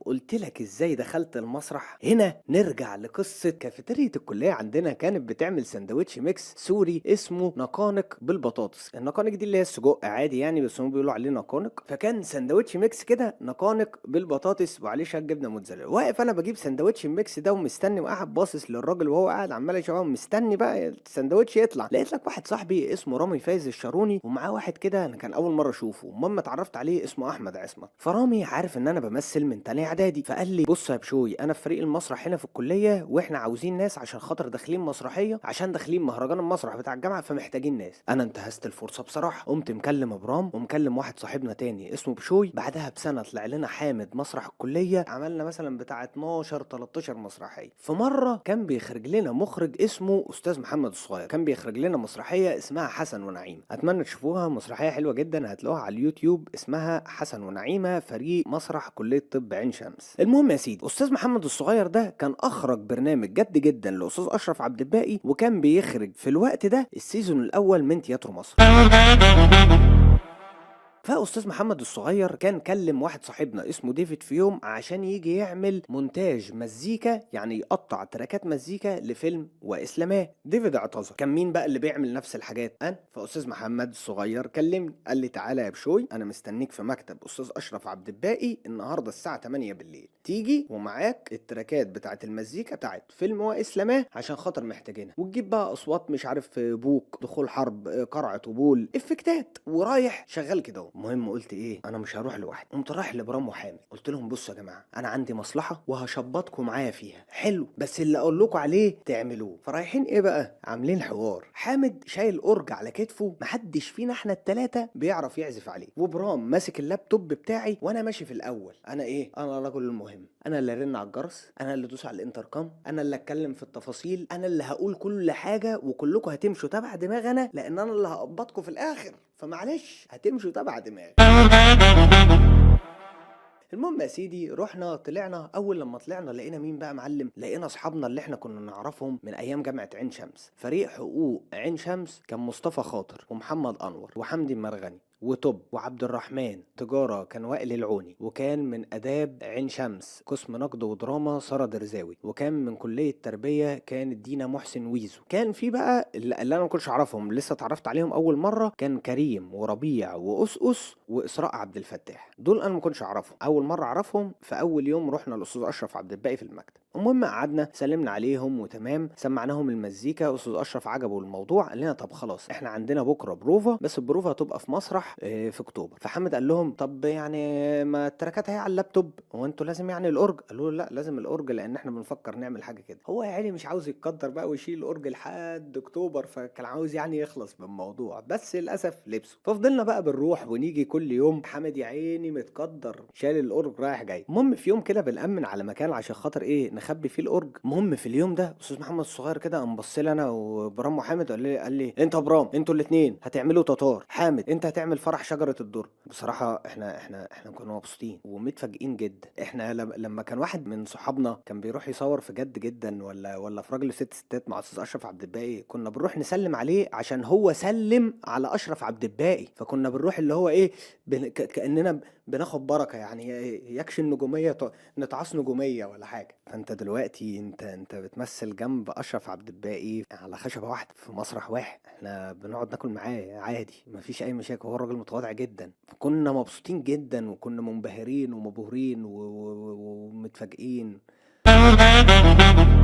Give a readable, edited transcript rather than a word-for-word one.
قلت لك ازاي دخلت المسرح. هنا نرجع لقصة كافيتيريا الكلية. عندنا كانت بتعمل سندوتش ميكس سوري اسمه نقانق بالبطاطس. النقانق دي اللي هي السجق عادي يعني، بس هم بيقولوا عليه نقانق. فكان سندوتش ميكس كده نقانق بالبطاطس وعليه شوية جبنة موتزاريلا. واقف انا بجيب سندوتش الميكس ده ومستني، وقاعد باصص للراجل وهو قاعد عمال يشاور مستني بقى السندوتش يطلع. لقيت لك واحد صاحبي اسمه رامي فايز الشاروني، ومعاه واحد كده انا كان اول مره اشوفه، المهم اتعرفت عليه اسمه احمد عصمت. فرامي عارف ان انا بمثل من تانية اعدادي، فقال لي بص يا بشوي، انا في فريق المسرح هنا في الكليه، واحنا عاوزين ناس عشان خاطر داخلين مسرحيه، عشان داخلين مهرجان المسرح بتاع الجامعه، فمحتاجين ناس. انا انتهزت الفرصه بصراحه، قمت مكلم ابرام ومكلم واحد صاحبنا تاني اسمه بشوي. بعدها بسنه طلع لنا حامد مسرح الكليه، عملنا مثلا بتاع 12 13 مسرحيه. في مره كان بيخرج لنا مخرج اسمه استاذ محمد الصغير، كان بيخرج لنا مسرحيه اسمها حسن ونعيم. اتمنى تشوفوها، مسرحيه حلوه جدا، هتلاقوها على اليوتيوب، اسمها حسن ونعيمه، فريق مسرح كليه طب عين شمس. المهم يا سيدي، استاذ محمد الصغير ده كان اخرج برنامج جد جدا لاستاذ اشرف عبد الباقي، وكان بيخرج في الوقت ده السيزون الاول من تياترو مصر. فاستاذ محمد الصغير كان كلم واحد صاحبنا اسمه ديفيد في يوم عشان يجي يعمل مونتاج مزيكا، يعني يقطع تراكات مزيكا لفيلم واسلاماه. ديفيد اعتذر. كان مين بقى اللي بيعمل نفس الحاجات؟ انا. فاستاذ محمد الصغير كلمني قال لي تعالى يا بشوي، انا مستنيك في مكتب استاذ اشرف عبد الباقي النهارده الساعه 8 بالليل، تيجي ومعاك التراكات بتاعت المزيكا بتاعت فيلم واسلاماه عشان خاطر محتاجينها، وتجيب بقى اصوات مش عارف بوك، دخول حرب، قرع طبول، افكتات، ورايح شغال كده اهو. المهم قلت ايه، انا مش هروح لوحدي. قمت رايح لبرام وحامد، قلت لهم بصوا يا جماعه، انا عندي مصلحه وهشبطكم معايا فيها حلو، بس اللي اقول لكم عليه تعملوه. فرايحين ايه بقى، عاملين حوار. حامد شايل اورج على كتفه، محدش فينا احنا التلاته بيعرف يعزف عليه، وبرام ماسك اللابتوب بتاعي، وانا ماشي في الاول. انا ايه، انا الرجل المهم، انا اللي ارن على الجرس، انا اللي ادوس على الانتركام، انا اللي اتكلم في التفاصيل، انا اللي هقول كل حاجه، وكلكم هتمشوا تبع دماغنا، لان انا اللي هقبضكم في الاخر، فمعلش هتمشوا تبع دماغي. المهم يا سيدي، رحنا طلعنا. اول لما طلعنا لقينا مين بقى معلم، لقينا اصحابنا اللي احنا كنا نعرفهم من ايام جامعه عين شمس. فريق حقوق عين شمس كان مصطفى خاطر ومحمد انور وحمدي المرغني وتوب وعبد الرحمن. تجارة كان وائل العوني، وكان من آداب عين شمس قسم نقد ودراما سارة درزاوي، وكان من كلية تربية كانت دينا محسن ويزو. كان في بقى اللي أنا ما كنتش أعرفهم، لسه اتعرفت عليهم أول مرة، كان كريم وربيع وأسأس وإسراء عبد الفتاح. دول أنا ما كنتش أعرفهم، أول مرة أعرفهم في أول يوم رحنا للأستاذ أشرف عبد الباقي في المكتب. المهم قعدنا سلمنا عليهم وتمام، سمعناهم المزيكا. أستاذ أشرف عجبه الموضوع، قال لنا طب خلاص احنا عندنا بكرة بروفا، بس البروفا هتبقى في مسرح في اكتوبر. فحمد قال لهم طب يعني ما التراكات هي على اللابتوب، هو انتوا لازم يعني الاورج؟ قالوا له لا لازم الاورج، لان احنا بنفكر نعمل حاجه كده. هو يا عيني مش عاوز يتقدر بقى ويشيل الاورج لحد اكتوبر، فكان عاوز يعني يخلص من الموضوع، بس للاسف لبسه. ففضلنا بقى بنروح ونيجي كل يوم، حمد يا عيني متقدر شال الاورج رايح جاي. المهم في يوم كده بنأمن على مكان عشان خاطر ايه، نخبي فيه الاورج. المهم في اليوم ده استاذ محمد الصغير كده قام بص لي انا وبرام وحامد، قال لي انت يا برام، انتوا الاثنين هتعملوا تتار، حامد انت هتعمل فرح شجره الدر. بصراحه احنا كنا مبسوطين ومتفاجئين جدا. احنا لما كان واحد من صحابنا كان بيروح يصور في جد جدا ولا في راجل ست ستات مع استاذ اشرف عبد الباقي، كنا بنروح نسلم عليه عشان هو سلم على اشرف عبد الباقي، فكنا بنروح اللي هو ايه، كاننا بناخد بركه يعني، يكشي النجوميه نتعاص نجوميه ولا حاجه. فانت دلوقتي انت بتمثل جنب اشرف عبد الباقي على خشبه واحده في مسرح واحد، احنا بنقعد ناكل معاه عادي مفيش اي مشاكل، هو الراجل متواضع جدا. فكنا مبسوطين جدا وكنا منبهرين ومبهورين ومتفاجئين.